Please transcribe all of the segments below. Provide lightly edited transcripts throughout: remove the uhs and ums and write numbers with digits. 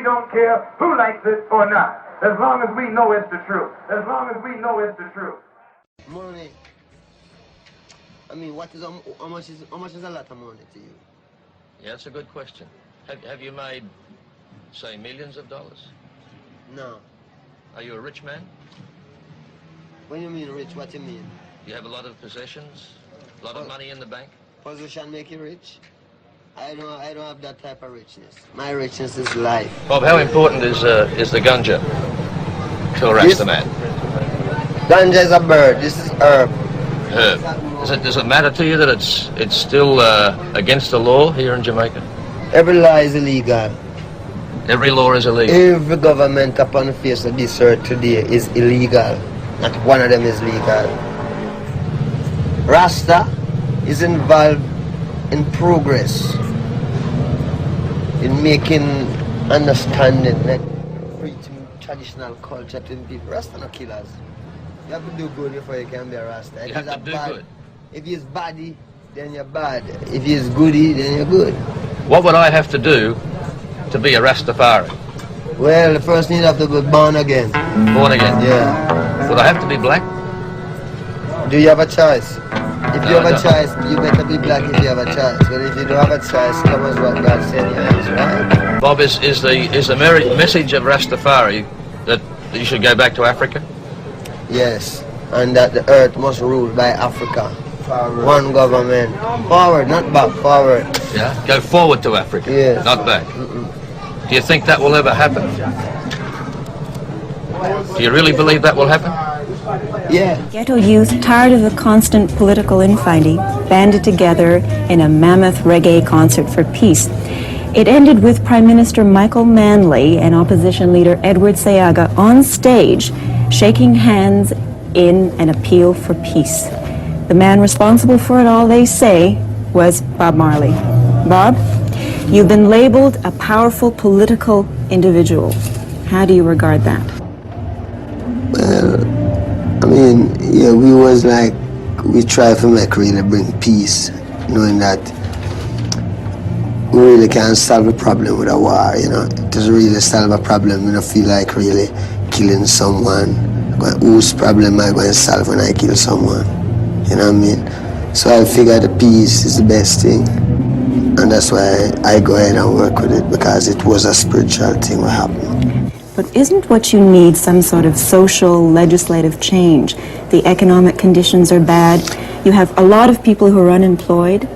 don't care who likes it or not. As long as we know it's the truth. As long as we know it's the truth. Money. I mean, how much is a lot of money to you? Yeah, that's a good question. Have you made, say, millions of dollars? No. Are you a rich man? When you mean rich, what you mean? You have a lot of possessions, a lot of money in the bank? Position make you rich? I don't have that type of richness. My richness is life. Bob, how important is the ganja to a Rasta man? Ganja is a bird. This is herb. Herb. Does it matter to you that it's still against the law here in Jamaica? Every law is illegal. Every law is illegal? Every government upon the face of this earth today is illegal. Not one of them is legal. Rasta is involved in progress, in making understanding, like preaching traditional culture to the people. Rasta no killers. You have to do good before you can be a Rasta. You have to do good. If he's baddie, then you're bad. If he's goodie, then you're good. What would I have to do to be a Rastafari? Well, the first you have to be born again. Born again? Yeah. Would I have to be black? Do you have a choice? If you have a choice, you better be black if you have a choice. But if you don't have a choice, come as what God said is, right? Bob, is the message of Rastafari that you should go back to Africa? Yes, and that the earth must rule by Africa. Forward. One government. Forward, not back, forward. Yeah? Go forward to Africa, yes. Not back. Do you think that will ever happen? Do you really believe that will happen? Yeah. Ghetto youth, tired of the constant political infighting, banded together in a mammoth reggae concert for peace. It ended with Prime Minister Michael Manley and opposition leader Edward Seaga on stage, shaking hands in an appeal for peace. The man responsible for it all, they say, was Bob Marley. Bob, you've been labeled a powerful political individual. How do you regard that? Well, I mean, yeah, we try to really bring peace, knowing that we really can't solve a problem with a war, you know. It doesn't really solve a problem. We don't feel like really killing someone. Whose problem am I going to solve when I kill someone? You know what I mean? So I figure the peace is the best thing. And that's why I go ahead and work with it, because it was a spiritual thing what happened. But isn't what you need some sort of social, legislative change? The economic conditions are bad. You have a lot of people who are unemployed.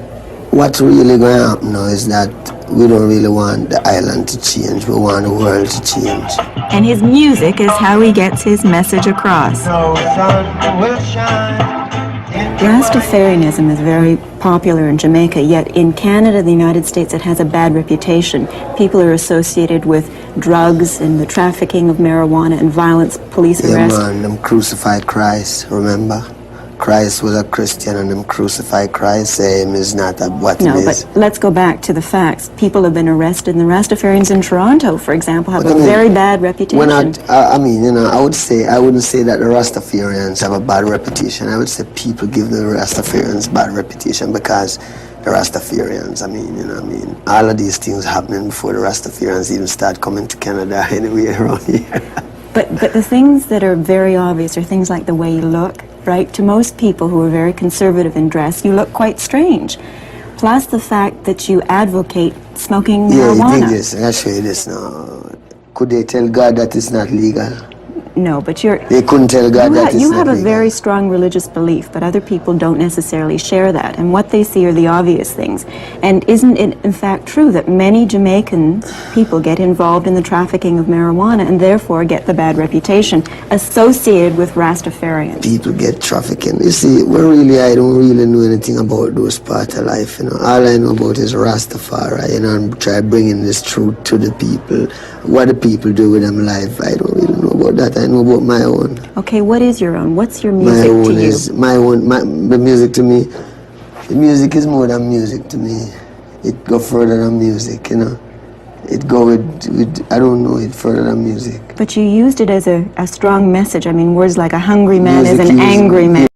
What's really going to happen now is that we don't really want the island to change. We want the world to change. And his music is how he gets his message across. No sun will shine. Rastafarianism is very popular in Jamaica, yet in Canada, the United States, it has a bad reputation. People are associated with drugs and the trafficking of marijuana and violence, police arrests. Yeah, man, them crucified Christ, remember? Christ was a Christian and them crucified Christ, him is not what it is. No, but let's go back to the facts. People have been arrested, and the Rastafarians in Toronto, for example, have a very bad reputation. I mean, you know, I wouldn't say that the Rastafarians have a bad reputation. I would say people give the Rastafarians bad reputation because the Rastafarians, all of these things happening before the Rastafarians even start coming to Canada anywhere around here. But the things that are very obvious are things like the way you look. Right? To most people who are very conservative in dress, you look quite strange. Plus the fact that you advocate smoking marijuana. Yeah, you think this. I'll show you this now. Could they tell God that it's not legal? No, but they couldn't tell God that it's not legal. You have a very strong religious belief, but other people don't necessarily share that. And what they see are the obvious things. And isn't it, in fact, true that many Jamaican people get involved in the trafficking of marijuana and therefore get the bad reputation associated with Rastafarians? People get trafficking. You see, I don't really know anything about those parts of life, you know. All I know about is Rastafari, you know, and try bringing this truth to the people. What the people do with them life, I don't really know about that. I know about my own. Okay, what is your own? What's your music to you? The music to me, the music is more than music to me. It go further than music, you know. It go with I don't know, it further than music. But you used it as a strong message. I mean, words like a hungry man is an angry man.